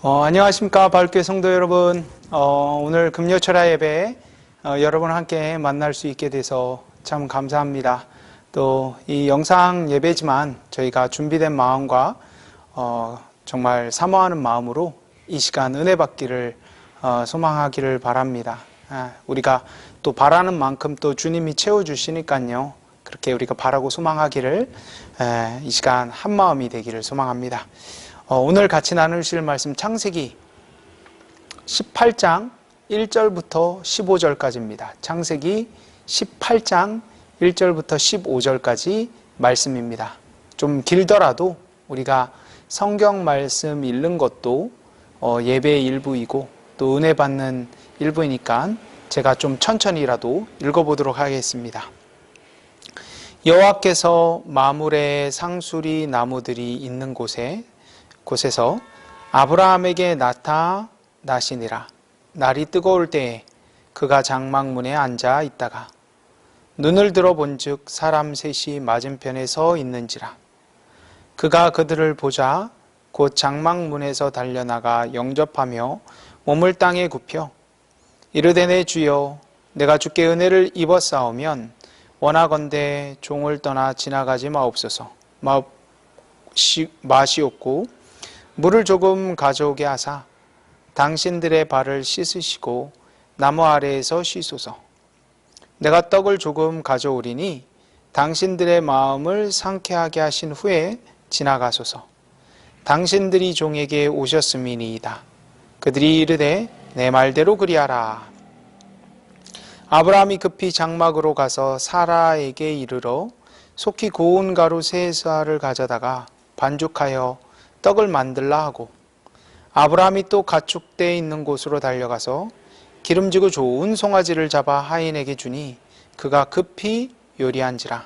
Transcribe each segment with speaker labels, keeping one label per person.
Speaker 1: 안녕하십니까 발교회 성도 여러분. 오늘 금요철야 예배 여러분 함께 만날 수 있게 돼서 참 감사합니다. 또 이 영상 예배지만 저희가 준비된 마음과 정말 사모하는 마음으로 이 시간 은혜 받기를 소망하기를 바랍니다. 우리가 또 바라는 만큼 또 주님이 채워주시니까요, 그렇게 우리가 바라고 소망하기를 이 시간 한 마음이 되기를 소망합니다. 오늘 같이 나누실 말씀 창세기 18장 1절부터 15절까지입니다. 창세기 18장 1절부터 15절까지 말씀입니다. 좀 길더라도 우리가 성경 말씀 읽는 것도 예배의 일부이고 또 은혜 받는 일부이니까 제가 좀 천천히라도 읽어보도록 하겠습니다. 여호와께서 마므레 상수리 나무들이 있는 곳에서 아브라함에게 나타나시니라. 날이 뜨거울 때에 그가 장막문에 앉아 있다가 눈을 들어 본즉 사람 셋이 맞은편에 서 있는지라. 그가 그들을 보자 곧 장막문에서 달려나가 영접하며 몸을 땅에 굽혀 이르되 내 주여 내가 주께 은혜를 입었사오면 원하건대 종을 떠나 지나가지 마옵소서. 마시옵고 물을 조금 가져오게 하사 당신들의 발을 씻으시고 나무 아래에서 쉬소서. 내가 떡을 조금 가져오리니 당신들의 마음을 상쾌하게 하신 후에 지나가소서. 당신들이 종에게 오셨음이니이다. 그들이 이르되 내 말대로 그리하라. 아브라함이 급히 장막으로 가서 사라에게 이르러 속히 고운 가루 세 쌀을 가져다가 반죽하여 떡을 만들라 하고, 아브라함이 또 가축대 있는 곳으로 달려가서 기름지고 좋은 송아지를 잡아 하인에게 주니 그가 급히 요리한지라.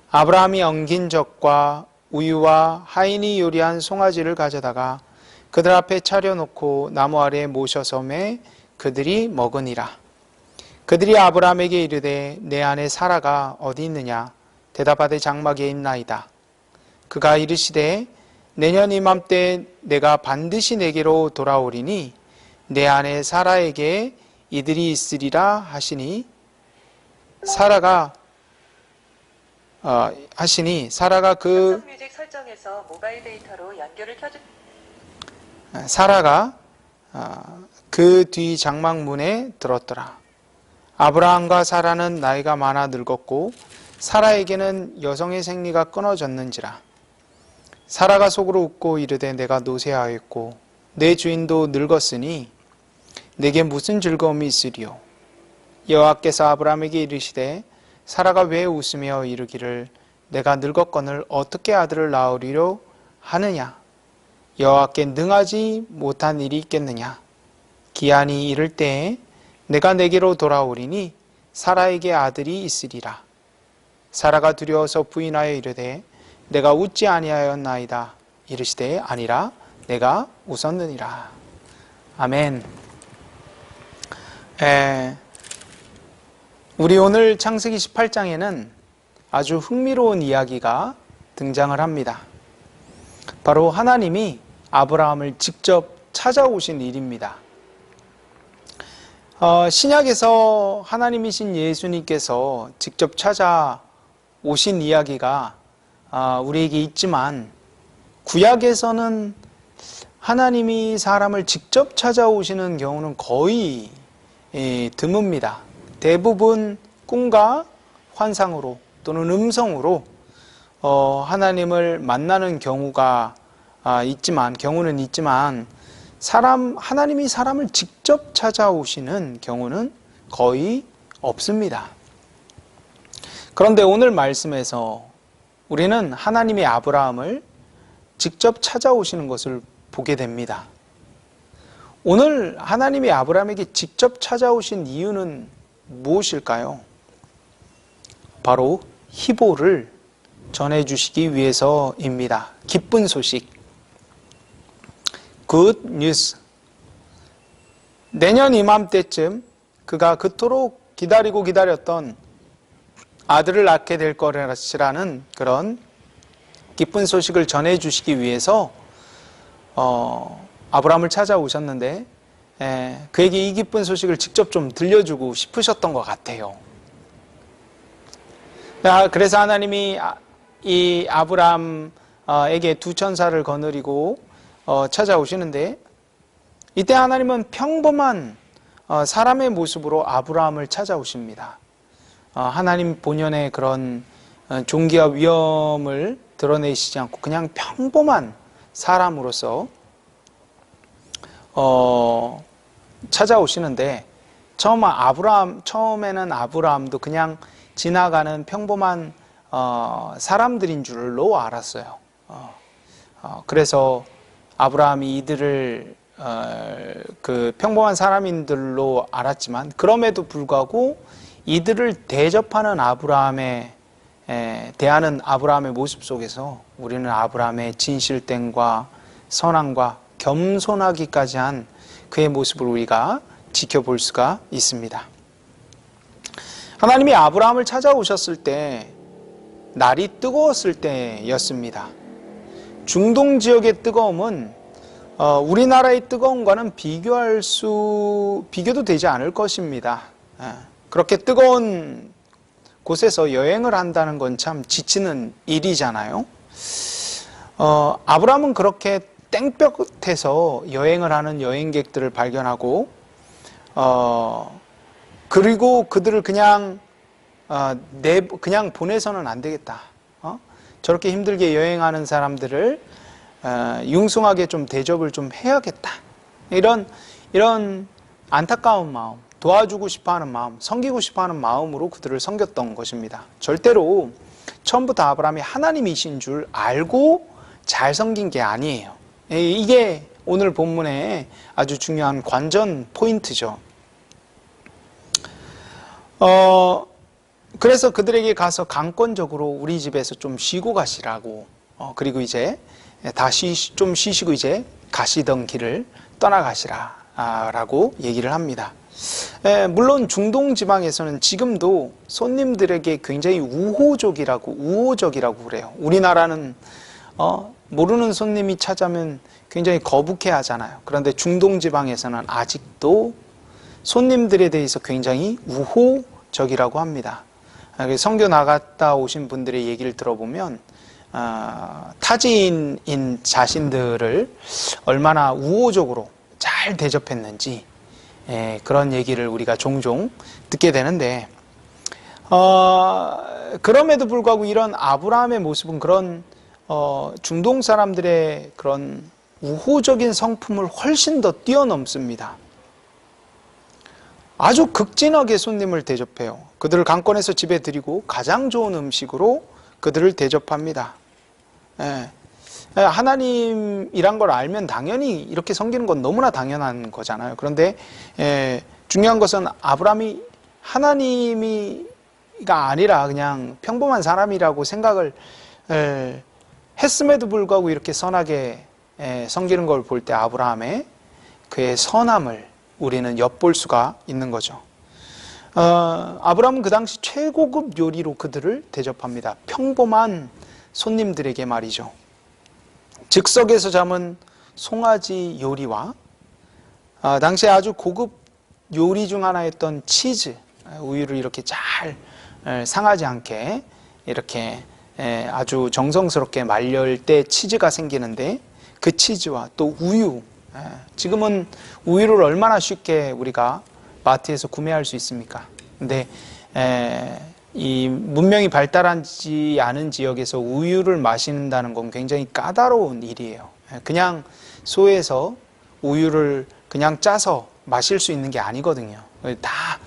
Speaker 1: 아브라함이 엉긴 젖과 우유와 하인이 요리한 송아지를 가져다가 그들 앞에 차려놓고 나무 아래에 모셔서 매 그들이 먹으니라. 그들이 아브라함에게 이르되 내 아내 사라가 어디 있느냐? 대답하되 장막에 있나이다. 그가 이르시되 내년 이맘때 내가 반드시 내게로 돌아오리니 내 아내 사라에게 이들이 있으리라 하시니 사라가 그
Speaker 2: 뮤직 설정에서 모바일 데이터로 연결을 켜주.
Speaker 1: 사라가 그 뒤 장막문에 들었더라. 아브라함과 사라는 나이가 많아 늙었고 사라에게는 여성의 생리가 끊어졌는지라. 사라가 속으로 웃고 이르되 내가 노쇠하였고 내 주인도 늙었으니 내게 무슨 즐거움이 있으리요. 여호와께서 아브라함에게 이르시되 사라가 왜 웃으며 이르기를 내가 늙었거늘 어떻게 아들을 낳으리로 하느냐. 여호와께 능하지 못한 일이 있겠느냐. 기한이 이를 때에 내가 내게로 돌아오리니 사라에게 아들이 있으리라. 사라가 두려워서 부인하여 이르되 내가 웃지 아니하였나이다. 이르시되 아니라 내가 웃었느니라. 아멘. 우리 오늘 창세기 18장에는 아주 흥미로운 이야기가 등장을 합니다. 바로 하나님이 아브라함을 직접 찾아오신 일입니다. 신약에서 하나님이신 예수님께서 직접 찾아오신 이야기가 우리에게 있지만 구약에서는 하나님이 사람을 직접 찾아오시는 경우는 거의 드뭅니다. 대부분 꿈과 환상으로 또는 음성으로 하나님을 만나는 경우는 있지만 하나님이 사람을 직접 찾아오시는 경우는 거의 없습니다. 그런데 오늘 말씀에서 우리는 하나님이 아브라함을 직접 찾아오시는 것을 보게 됩니다. 오늘 하나님이 아브라함에게 직접 찾아오신 이유는 무엇일까요? 바로 희보를 전해주시기 위해서입니다. 기쁜 소식, Good news. 내년 이맘때쯤 그가 그토록 기다렸던 아들을 낳게 될 것이라는 그런 기쁜 소식을 전해주시기 위해서 아브라함을 찾아오셨는데 그에게 이 기쁜 소식을 직접 좀 들려주고 싶으셨던 것 같아요. 그래서 하나님이 이 아브라함에게 두 천사를 거느리고 찾아오시는데, 이때 하나님은 평범한 사람의 모습으로 아브라함을 찾아오십니다. 하나님 본연의 그런 존귀와 위엄을 드러내시지 않고 그냥 평범한 사람으로서 찾아오시는데, 처음에는 아브라함도 그냥 지나가는 평범한 사람들인 줄로 알았어요. 그래서 아브라함이 이들을 그 평범한 사람인들로 알았지만, 그럼에도 불구하고 이들을 대접하는 대하는 아브라함의 모습 속에서 우리는 아브라함의 진실됨과 선함과 겸손하기까지 한 그의 모습을 우리가 지켜볼 수가 있습니다. 하나님이 아브라함을 찾아오셨을 때 날이 뜨거웠을 때였습니다. 중동 지역의 뜨거움은 우리나라의 뜨거움과는 비교도 되지 않을 것입니다. 그렇게 뜨거운 곳에서 여행을 한다는 건 참 지치는 일이잖아요. 아브라함은 그렇게 땡볕에서 여행을 하는 여행객들을 발견하고, 그리고 그들을 그냥 보내서는 안 되겠다. 저렇게 힘들게 여행하는 사람들을 융숭하게 좀 대접을 좀 해야겠다. 이런 안타까운 마음, 도와주고 싶어하는 마음, 섬기고 싶어하는 마음으로 그들을 섬겼던 것입니다. 절대로 처음부터 아브라함이 하나님이신 줄 알고 잘 섬긴 게 아니에요. 이게 오늘 본문의 아주 중요한 관전 포인트죠. 그래서 그들에게 가서 강권적으로 우리 집에서 좀 쉬고 가시라고, 그리고 이제 다시 좀 쉬시고 이제 가시던 길을 떠나가시라라고 얘기를 합니다. 물론 중동 지방에서는 지금도 손님들에게 굉장히 우호적이라고 그래요. 우리나라는 모르는 손님이 찾아오면 굉장히 거북해 하잖아요. 그런데 중동 지방에서는 아직도 손님들에 대해서 굉장히 우호적이라고 합니다. 선교 나갔다 오신 분들의 얘기를 들어보면 타지인인 자신들을 얼마나 우호적으로 잘 대접했는지 그런 얘기를 우리가 종종 듣게 되는데, 그럼에도 불구하고 이런 아브라함의 모습은 그런 중동 사람들의 그런 우호적인 성품을 훨씬 더 뛰어넘습니다. 아주 극진하게 손님을 대접해요. 그들을 강권해서 집에 들이고 가장 좋은 음식으로 그들을 대접합니다. 하나님이란 걸 알면 당연히 이렇게 섬기는 건 너무나 당연한 거잖아요. 그런데 중요한 것은 아브라함이 하나님이가 아니라 그냥 평범한 사람이라고 생각을 했음에도 불구하고 이렇게 선하게 섬기는 걸 볼 때 아브라함의 그의 선함을 우리는 엿볼 수가 있는 거죠. 아브라함은 그 당시 최고급 요리로 그들을 대접합니다. 평범한 손님들에게 말이죠. 즉석에서 잡은 송아지 요리와 당시에 아주 고급 요리 중 하나였던 치즈, 우유를 이렇게 잘 상하지 않게 이렇게 아주 정성스럽게 말릴 때 치즈가 생기는데, 그 치즈와 또 우유, 지금은 우유를 얼마나 쉽게 우리가 마트에서 구매할 수 있습니까? 근데 이 문명이 발달하지 않은 지역에서 우유를 마신다는 건 굉장히 까다로운 일이에요. 그냥 소에서 우유를 그냥 짜서 마실 수 있는 게 아니거든요. 다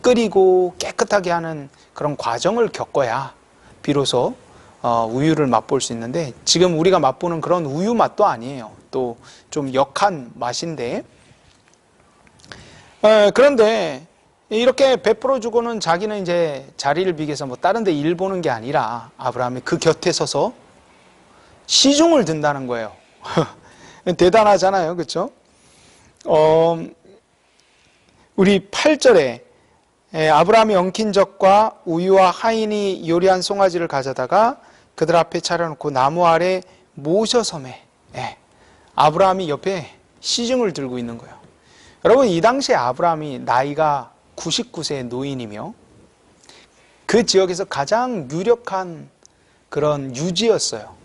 Speaker 1: 끓이고 깨끗하게 하는 그런 과정을 겪어야 비로소 우유를 맛볼 수 있는데, 지금 우리가 맛보는 그런 우유 맛도 아니에요. 또 좀 역한 맛인데, 그런데 이렇게 베풀어 주고는 자기는 이제 자리를 비켜서 뭐 다른 데 일 보는 게 아니라 아브라함이 그 곁에 서서 시중을 든다는 거예요. 대단하잖아요. 그렇죠? 우리 8절에 아브라함이 엉킨 젖과 우유와 하인이 요리한 송아지를 가져다가 그들 앞에 차려놓고 나무 아래 모셔섬에, 아브라함이 옆에 시중을 들고 있는 거예요. 여러분, 이 당시에 아브라함이 나이가 99세의 노인이며 그 지역에서 가장 유력한 그런 유지였어요.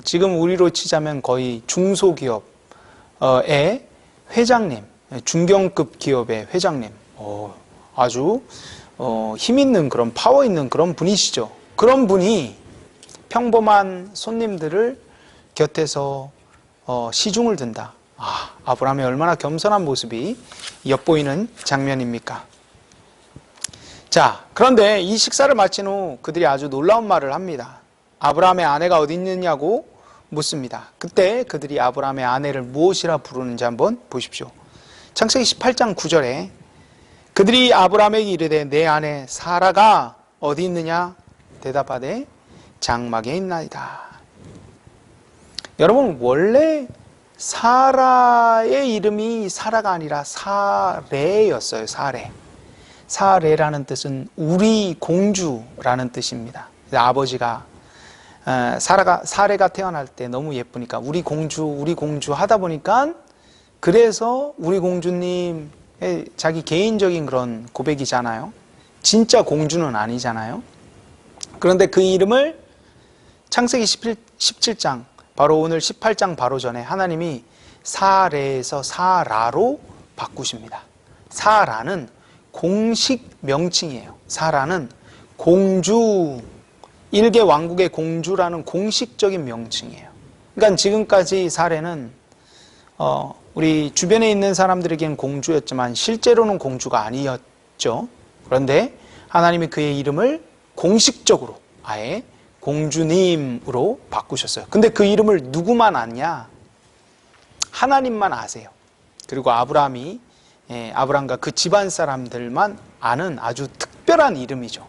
Speaker 1: 지금 우리로 치자면 거의 중소기업의 회장님, 중견급 기업의 회장님, 아주 힘 있는 그런 파워 있는 그런 분이시죠. 그런 분이 평범한 손님들을 곁에서 시중을 든다. 아브라함의 얼마나 겸손한 모습이 엿보이는 장면입니까? 자, 그런데 이 식사를 마친 후 그들이 아주 놀라운 말을 합니다. 아브라함의 아내가 어디 있느냐고 묻습니다. 그때 그들이 아브라함의 아내를 무엇이라 부르는지 한번 보십시오. 창세기 18장 9절에 그들이 아브라함에게 이르되 내 아내 사라가 어디 있느냐? 대답하되 장막에 있나이다. 여러분, 원래 사라의 이름이 사라가 아니라 사레였어요. 사레. 사레라는 뜻은 우리 공주라는 뜻입니다. 아버지가 사레가 태어날 때 너무 예쁘니까 우리 공주 하다 보니까 그래서 우리 공주님 자기 개인적인 그런 고백이잖아요. 진짜 공주는 아니잖아요. 그런데 그 이름을 창세기 17장 바로 오늘 18장 바로 전에 하나님이 사레에서 사라로 바꾸십니다. 사라는 공식 명칭이에요. 사라는 공주, 일개 왕국의 공주라는 공식적인 명칭이에요. 그러니까 지금까지 사레는 우리 주변에 있는 사람들에게는 공주였지만 실제로는 공주가 아니었죠. 그런데 하나님이 그의 이름을 공식적으로 아예 공주님으로 바꾸셨어요. 근데 그 이름을 누구만 아냐? 하나님만 아세요. 그리고 아브라함과 그 집안 사람들만 아는 아주 특별한 이름이죠.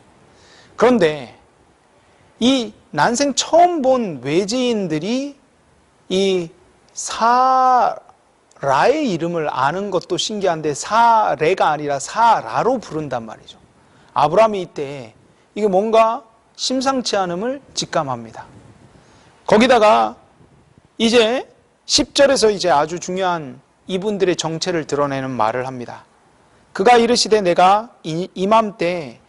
Speaker 1: 그런데 이 난생 처음 본 외지인들이 이 사라의 이름을 아는 것도 신기한데 사레가 아니라 사라로 부른단 말이죠. 아브라함이 이때 이게 뭔가 심상치 않음을 직감합니다. 거기다가 이제 10절에서 이제 아주 중요한 이분들의 정체를 드러내는 말을 합니다. 그가 이르시되 내가 이맘때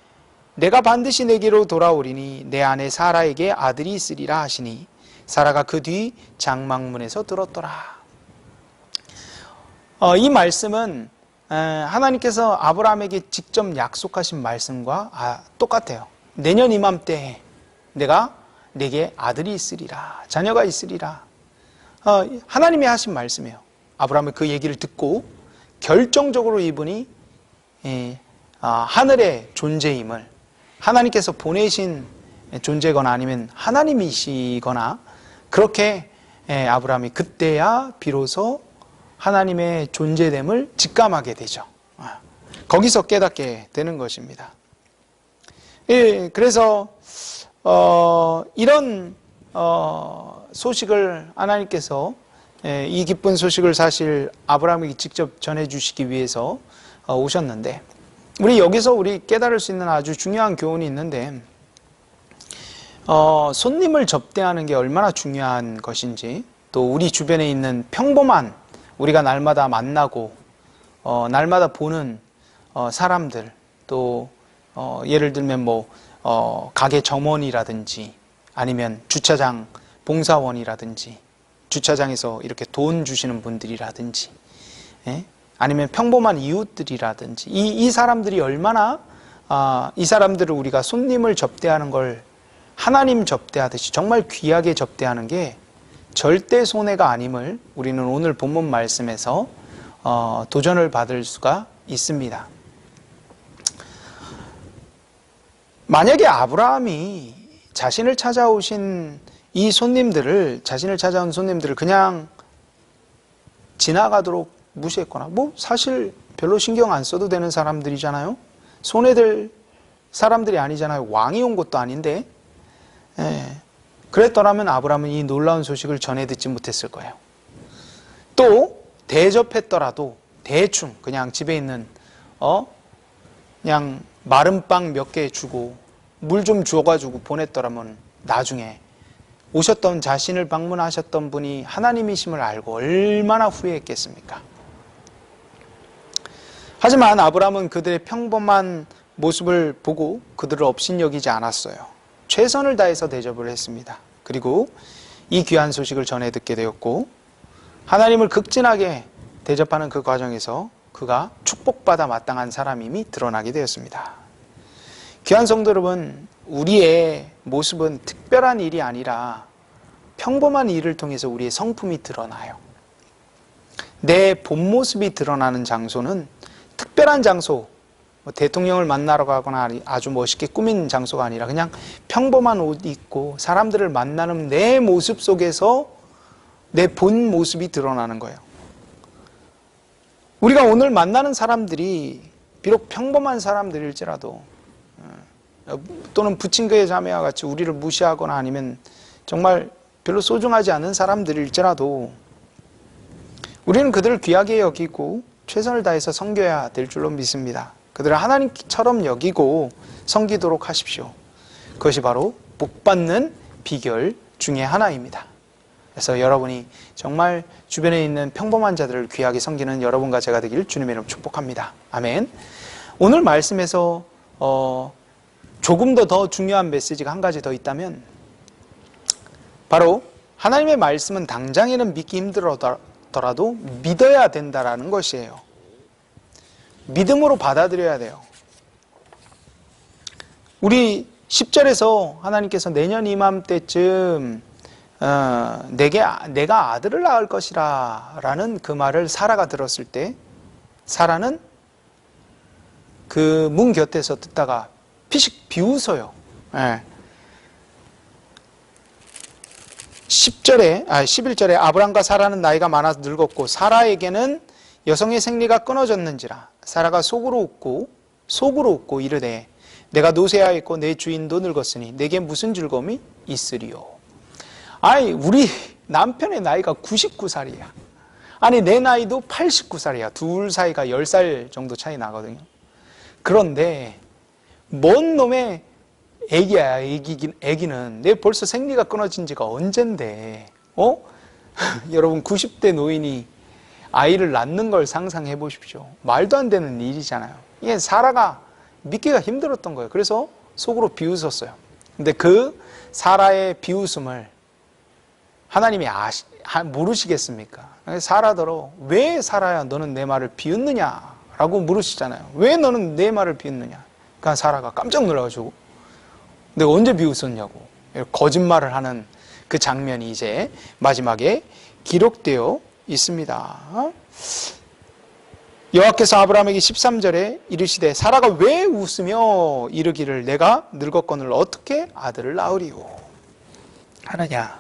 Speaker 1: 내가 반드시 내게로 돌아오리니 내 아내 사라에게 아들이 있으리라 하시니 사라가 그 뒤 장막문에서 들었더라. 이 말씀은 하나님께서 아브라함에게 직접 약속하신 말씀과 똑같아요. 내년 이맘때 내게 아들이 있으리라, 자녀가 있으리라. 하나님이 하신 말씀이에요. 아브라함은 그 얘기를 듣고 결정적으로 이분이 하늘의 존재임을, 하나님께서 보내신 존재거나 아니면 하나님이시거나 그렇게 아브라함이 그때야 비로소 하나님의 존재됨을 직감하게 되죠. 거기서 깨닫게 되는 것입니다. 그래서 이런 소식을 하나님께서 이 기쁜 소식을 사실 아브라함에게 직접 전해주시기 위해서 오셨는데, 우리 여기서 깨달을 수 있는 아주 중요한 교훈이 있는데, 손님을 접대하는 게 얼마나 중요한 것인지, 또 우리 주변에 있는 평범한 우리가 날마다 만나고 날마다 보는 사람들, 또 예를 들면 가게 점원이라든지 아니면 주차장 봉사원이라든지 주차장에서 이렇게 돈 주시는 분들이라든지 아니면 평범한 이웃들이라든지 이 사람들이 얼마나 이 사람들을 우리가 손님을 접대하는 걸 하나님 접대하듯이 정말 귀하게 접대하는 게 절대 손해가 아님을 우리는 오늘 본문 말씀에서 도전을 받을 수가 있습니다. 만약에 아브라함이 자신을 찾아온 손님들을 그냥 지나가도록 무시했거나 사실 별로 신경 안 써도 되는 사람들이잖아요. 손해될 사람들이 아니잖아요. 왕이 온 것도 아닌데. 그랬더라면 아브라함은 이 놀라운 소식을 전해 듣지 못했을 거예요. 또 대접했더라도 대충 그냥 집에 있는 그냥 마른 빵 몇 개 주고 물 좀 주어가지고 보냈더라면 나중에 오셨던 자신을 방문하셨던 분이 하나님이심을 알고 얼마나 후회했겠습니까? 하지만 아브라함은 그들의 평범한 모습을 보고 그들을 업신여기지 않았어요. 최선을 다해서 대접을 했습니다. 그리고 이 귀한 소식을 전해 듣게 되었고 하나님을 극진하게 대접하는 그 과정에서 그가 축복받아 마땅한 사람임이 드러나게 되었습니다. 귀한 성도 여러분, 우리의 모습은 특별한 일이 아니라 평범한 일을 통해서 우리의 성품이 드러나요. 내 본 모습이 드러나는 장소는 특별한 장소, 대통령을 만나러 가거나 아주 멋있게 꾸민 장소가 아니라 그냥 평범한 옷 입고 사람들을 만나는 내 모습 속에서 내 본 모습이 드러나는 거예요. 우리가 오늘 만나는 사람들이 비록 평범한 사람들일지라도 또는 부친교회 자매와 같이 우리를 무시하거나 아니면 정말 별로 소중하지 않은 사람들일지라도 우리는 그들을 귀하게 여기고 최선을 다해서 섬겨야 될 줄로 믿습니다. 그들을 하나님처럼 여기고 섬기도록 하십시오. 그것이 바로 복받는 비결 중에 하나입니다. 그래서 여러분이 정말 주변에 있는 평범한 자들을 귀하게 섬기는 여러분과 제가 되기를 주님의 이름으로 축복합니다. 아멘. 오늘 말씀에서 조금 더 중요한 메시지가 한 가지 더 있다면 바로 하나님의 말씀은 당장에는 믿기 힘들더라도 믿어야 된다라는 것이에요. 믿음으로 받아들여야 돼요. 우리 10절에서 하나님께서 내년 이맘때쯤 내가 아들을 낳을 것이라 라는 그 말을 사라가 들었을 때 사라는 그 문 곁에서 듣다가 피식 비웃어요. 11절에 아브람과 사라는 나이가 많아서 늙었고 사라에게는 여성의 생리가 끊어졌는지라 사라가 속으로 웃고 이르되 내가 노쇠하였고 내 주인도 늙었으니 내게 무슨 즐거움이 있으리요. 아니 우리 남편의 나이가 99살이야. 아니 내 나이도 89살이야. 둘 사이가 10살 정도 차이 나거든요. 그런데 뭔 놈의 애기야. 애기는 내 벌써 생리가 끊어진 지가 언젠데 여러분 90대 노인이 아이를 낳는 걸 상상해 보십시오. 말도 안 되는 일이잖아요. 이게 사라가 믿기가 힘들었던 거예요. 그래서 속으로 비웃었어요. 근데 그 사라의 비웃음을 하나님이 모르시겠습니까? 사라더러 왜 사라야 너는 내 말을 비웃느냐 라고 물으시잖아요. 왜 너는 내 말을 비웃느냐. 그러니까 사라가 깜짝 놀라가지고 내가 언제 비웃었냐고 거짓말을 하는 그 장면이 이제 마지막에 기록되어 있습니다. 여호와께서 아브라함에게 13절에 이르시되 사라가 왜 웃으며 이르기를 내가 늙었거늘 어떻게 아들을 낳으리요 하느냐.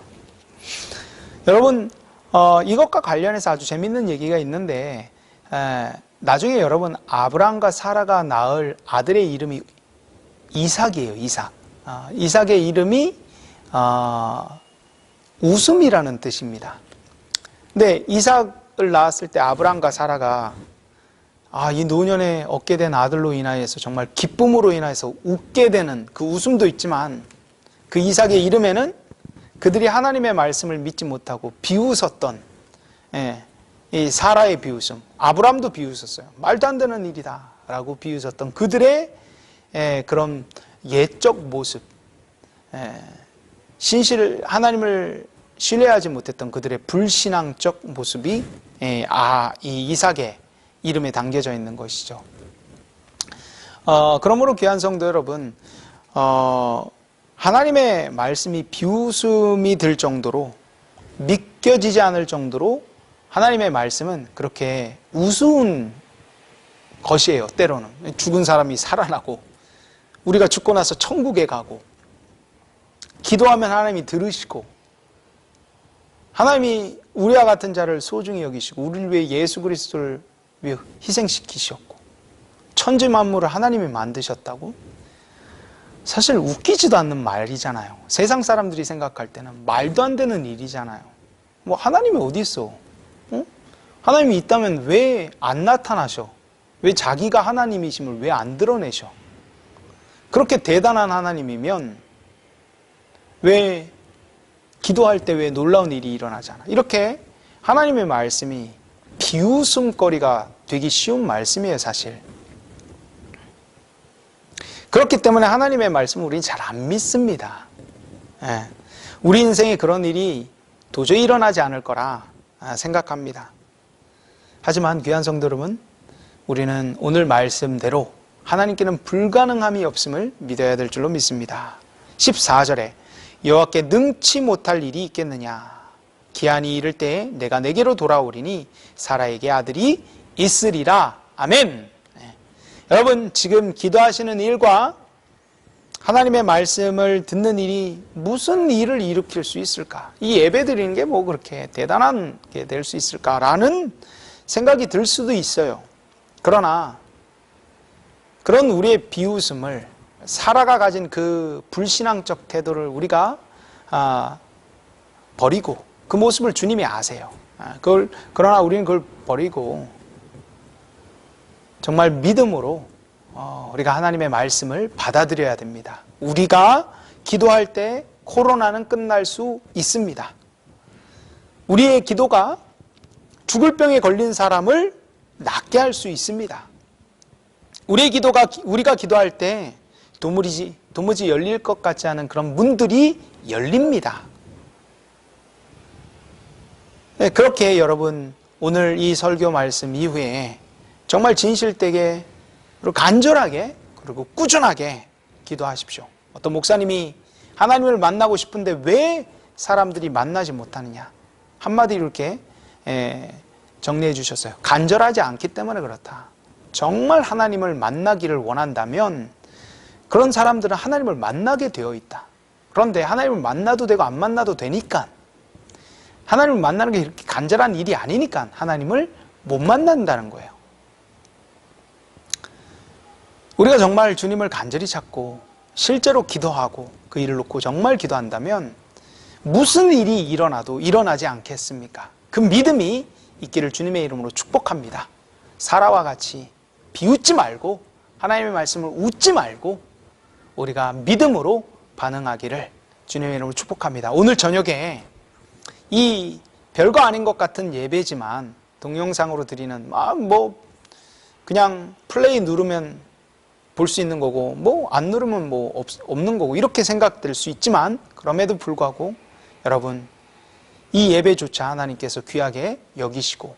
Speaker 1: 여러분 이것과 관련해서 아주 재밌는 얘기가 있는데 나중에 여러분 아브라함과 사라가 낳을 아들의 이름이 이삭이에요. 이삭의 이름이 웃음이라는 뜻입니다. 근데 이삭을 낳았을 때 아브라함과 사라가 이 노년에 얻게 된 아들로 인하여서 정말 기쁨으로 인하여서 웃게 되는 그 웃음도 있지만 그 이삭의 이름에는 그들이 하나님의 말씀을 믿지 못하고 비웃었던 이 사라의 비웃음, 아브라함도 비웃었어요. 말도 안 되는 일이다 라고 비웃었던 그들의 그런 예적 모습, 하나님을 신뢰하지 못했던 그들의 불신앙적 모습이 이 이삭의 이름에 담겨져 있는 것이죠. 그러므로 귀한 성도 여러분, 하나님의 말씀이 비웃음이 들 정도로 믿겨지지 않을 정도로 하나님의 말씀은 그렇게 우스운 것이에요. 때로는 죽은 사람이 살아나고 우리가 죽고 나서 천국에 가고 기도하면 하나님이 들으시고 하나님이 우리와 같은 자를 소중히 여기시고 우리를 위해 예수 그리스도를 위해 희생시키셨고 천지 만물을 하나님이 만드셨다고? 사실 웃기지도 않는 말이잖아요. 세상 사람들이 생각할 때는 말도 안 되는 일이잖아요. 뭐 하나님이 어디 있어? 하나님이 있다면 왜 안 나타나셔? 왜 자기가 하나님이심을 왜 안 드러내셔? 그렇게 대단한 하나님이면 왜 기도할 때 왜 놀라운 일이 일어나잖아. 이렇게 하나님의 말씀이 비웃음거리가 되기 쉬운 말씀이에요, 사실. 그렇기 때문에 하나님의 말씀을 우리는 잘 안 믿습니다. 예. 우리 인생에 그런 일이 도저히 일어나지 않을 거라 생각합니다. 하지만 귀한 성도 여러분, 우리는 오늘 말씀대로 하나님께는 불가능함이 없음을 믿어야 될 줄로 믿습니다. 14절에 여호와께 능치 못할 일이 있겠느냐. 기한이 이를 때에 내가 내게로 돌아오리니 사라에게 아들이 있으리라. 아멘. 네. 여러분, 지금 기도하시는 일과 하나님의 말씀을 듣는 일이 무슨 일을 일으킬 수 있을까? 이 예배 드리는 게 뭐 그렇게 대단한 게 될 수 있을까라는 생각이 들 수도 있어요. 그러나 그런 우리의 비웃음을, 사라가 가진 그 불신앙적 태도를 우리가 버리고, 그 모습을 주님이 아세요. 그러나 우리는 그걸 버리고 정말 믿음으로 우리가 하나님의 말씀을 받아들여야 됩니다. 우리가 기도할 때 코로나는 끝날 수 있습니다. 우리의 기도가 죽을 병에 걸린 사람을 낫게 할 수 있습니다. 우리가 기도할 때 도무지 열릴 것 같지 않은 그런 문들이 열립니다. 네, 그렇게 여러분, 오늘 이 설교 말씀 이후에 정말 진실되게 그리고 간절하게 그리고 꾸준하게 기도하십시오. 어떤 목사님이 하나님을 만나고 싶은데 왜 사람들이 만나지 못하느냐, 한마디로 이렇게 정리해 주셨어요. 간절하지 않기 때문에 그렇다. 정말 하나님을 만나기를 원한다면 그런 사람들은 하나님을 만나게 되어 있다. 그런데 하나님을 만나도 되고 안 만나도 되니까, 하나님을 만나는 게 이렇게 간절한 일이 아니니까 하나님을 못 만난다는 거예요. 우리가 정말 주님을 간절히 찾고 실제로 기도하고 그 일을 놓고 정말 기도한다면 무슨 일이 일어나도 일어나지 않겠습니까? 그 믿음이 있기를 주님의 이름으로 축복합니다. 사라와 같이 비웃지 말고, 하나님의 말씀을 웃지 말고 우리가 믿음으로 반응하기를 주님의 이름으로 축복합니다. 오늘 저녁에 이 별거 아닌 것 같은 예배지만 동영상으로 드리는 그냥 플레이 누르면 볼 수 있는 거고 안 누르면 없는 거고 이렇게 생각될 수 있지만, 그럼에도 불구하고 여러분, 이 예배조차 하나님께서 귀하게 여기시고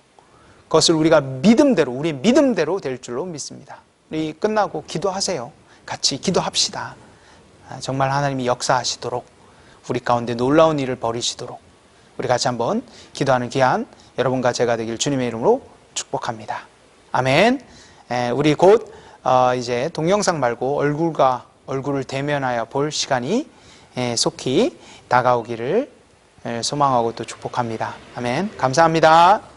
Speaker 1: 그것을 우리가 우리의 믿음대로 될 줄로 믿습니다. 우리 끝나고 기도하세요. 같이 기도합시다. 정말 하나님이 역사하시도록, 우리 가운데 놀라운 일을 벌이시도록 우리 같이 한번 기도하는 귀한 여러분과 제가 되길 주님의 이름으로 축복합니다. 아멘. 우리 곧 이제 동영상 말고 얼굴과 얼굴을 대면하여 볼 시간이 속히 다가오기를 소망하고 또 축복합니다. 아멘. 감사합니다.